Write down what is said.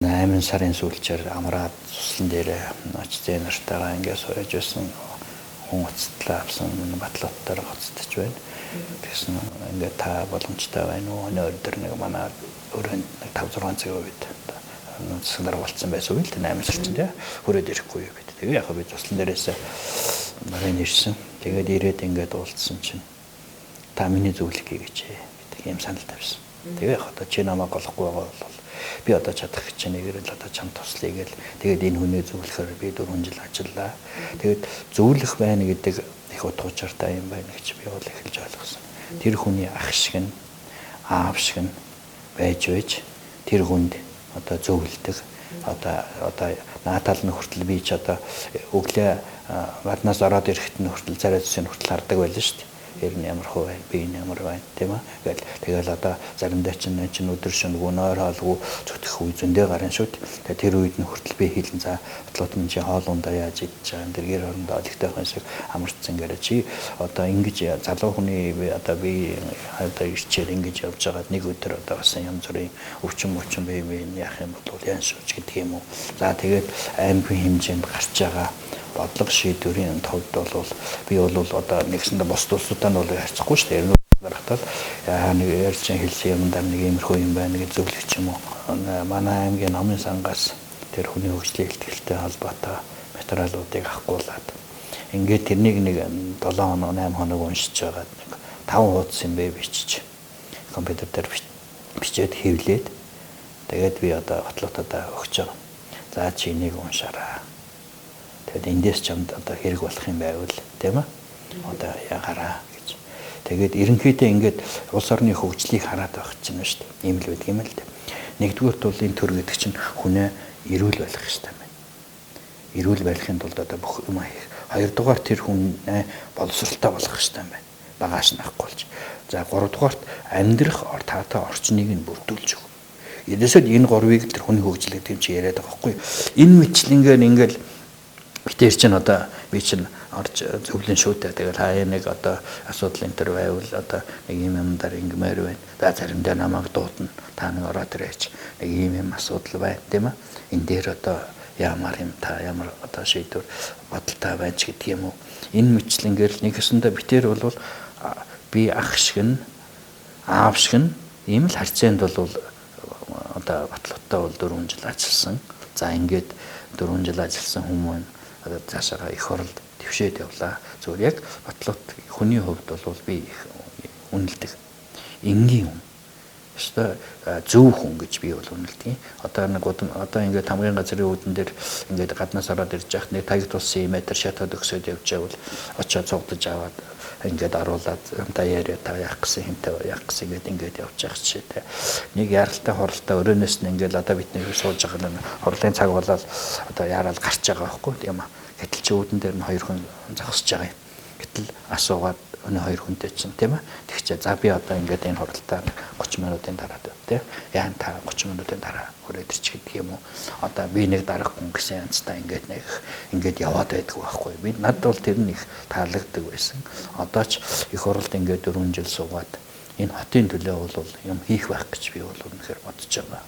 8 сарын сүүлчээр амраад суслан дээрээ очтой нартайгаа ингээд сууж байсан хүн уцтлаа авсан батлууттаар гоцтож байна. Тэгсэн ингээд та боломжтой байна уу? Өнөөдөр нэг манай өрөөнд 5-6 цаг үед нууцсандар болцсон байсан үйл 8 сар чинь тий хүрээд ирэхгүй юу бид. Тэгээ яг би туслан дээрээс марийн ирсэн. Тэгээд ирээд ингээд уулзсан чинь та миний зөвлөх гэж гэдэг юм санал тавьсан. Тэгээ яг одоо чи намайг голохгүй байгаа бол би одоо чадах гэж нэгээр л одоо чам туслая гэл. Тэгээд энэ хүнээ зөвлөхөөр би 4 жил ажиллаа. Тэгээд зөвлөх байна гэдэг их утга учиртай юм байна гэж би бол эхэлж ойлгосон. Тэр хүний ах шиг нь аав шиг нь байж тэр хүнд одоо зөвлөдөг одоо наатал нь хүртэл би ч одоо өглөө гаднаас ороод ирэхэд нь хүртэл царай зүсийн хүртэл хардаг байлаа шүү дээ. Ер нь ямар хөө байна, би энэ ямар байна, тийм ээ. Тэгэл одоо заримдаа чинь өдөр шөнөгүй нойр хоолгүй зүтгэх үе зөндөө гарын шүү дээ. Тэр үед нь хүртэл би хэлэн за бодлоод нь чи хоолундаа яаж идэж байгаа, тэр гэр орондоо олигтойхон шиг амарцсан гэрэ чи одоо ингэж залуу хүний одоо би одоо ирчээр ингэж явж байгаад нэг өдөр одоо бас янз бүрийн өвчин бие яах юм бол яан шууч гэдэг юм уу. За тэгээд аймгийн хэмжээнд гарч байгаа бодлого шийдвэрийн товд бол би бол одоо нэгсэндээ бос улсуудаа нь бол харьцахгүй шүү дээ. Дарахтал нэг ярьж хэлсэн юм даа нэг иймэрхүү юм байна гэж зөвлөх юм уу. Манай аймгийн намын сангаас тэр хүний хөгжлийн ихтгэлтэй холбоотой материалуудыг авахгуулад ингээд тэрнийг нэг 7 хоног 8 хоног уншиж байгаад нэг 5 хуудас юм бэ бичиж компьютер дээр бичээд хэвлээд тэгээд би одоо батлуутаа өгч байгаа. За чи энийг уншаарай. Тэгэд эндээс ч одоо хэрэг болох юм байвал тийм ээ. Одоо ягараа гэж. Тэгээд ерөнхийдөө ингээд улс орны хөгжлийг хараад байх чинь шүү дээ. Ийм л байдаг юм л дээ. Нэгдүгürt бол энэ төр гэдэг чинь хүнээ эрүүл байлгах хэрэгтэй байна. Эрүүл байлгахын тулд одоо бүх юм хийх. Хоёрдугаар тэр хүнээ боловсралтай болгох хэрэгтэй байна. Багааш нахгүй болж. За гуравдугаарт амьдрах таатай орчныг нь бүрдүүлж өг. Эдээсээ энэ гурвыг тэр хүний хөгжил гэдэг юм чи яриад байгаа байхгүй. Энэ мэтлэнгээр ингээд битэр чинь одоо би чинь орж зөвлөн шүүтэй. Тэгэл хаяа нэг одоо асуудал энэ төр байвал одоо нэг юм дээр ингэмээр байна. За заримдаа намайг дуудана. Та нэг ороод ирээч. Нэг юм асуудал байна тийм ээ. Энэ дээр одоо ямар юм та ямар одоо шийдвэр бодолтой байна ч гэдэг юм уу. Энэ мэтлэнгээр нэг хэсэндээ битэр бол би ах шиг нь аав шиг нь ийм л харьцаанд бол одоо батлуутаа бол 4 жил ажилласан. За ингээд 4 жил ажилласан хүмүүс одоо цаашаа их оролд твшээд явлаа. Зүгээр яг батлуут хүний хувьд бол би их үнэлдэг. Энгийн хүн. Өстой зөв хүн гэж би бол үнэлдэг. Одоо нэг одоо ингээд хамгийн газрын үүдэн дээр ингээд гаднаас ороод ирж яхад нэг тагт улсын метр шатаад өгсөд явж байвал очоод цугдаж аваад ингээд аруулаад та яриа та яах гэсэн хинтээ яах гэсэн ингээд явж явах жишээтэй. Нэг яралтай хоралтай өрөөнөөс нь ингээд одоо бид нэр сууж байгаа нь хорлын цаг болоод одоо яарал гарч байгаа байхгүй тийм аа. Гэтэл чи үүдэн дээр нь 2 хүн зогсож байгаа юм. Гэтэл асуугаад өнөө 2 хүнтэй чинь тийм ээ. Тэгчээ за би одоо ингээд энэ хоролтоо 30 минутын дараа тийм яан та 30 минутын дараа хүрээд ирч гэдэг юм уу. Одоо би нэг дарах хүн гэсэн янзтай ингээд яваад байдгүй байхгүй. Би надад бол тэр нь их таалагддаг байсан. Одоо ч их оролт ингээд 4 жил суугаад энэ хотын төлөө бол юм хийх байх гэж би бол үнэхээр бодож байгаа.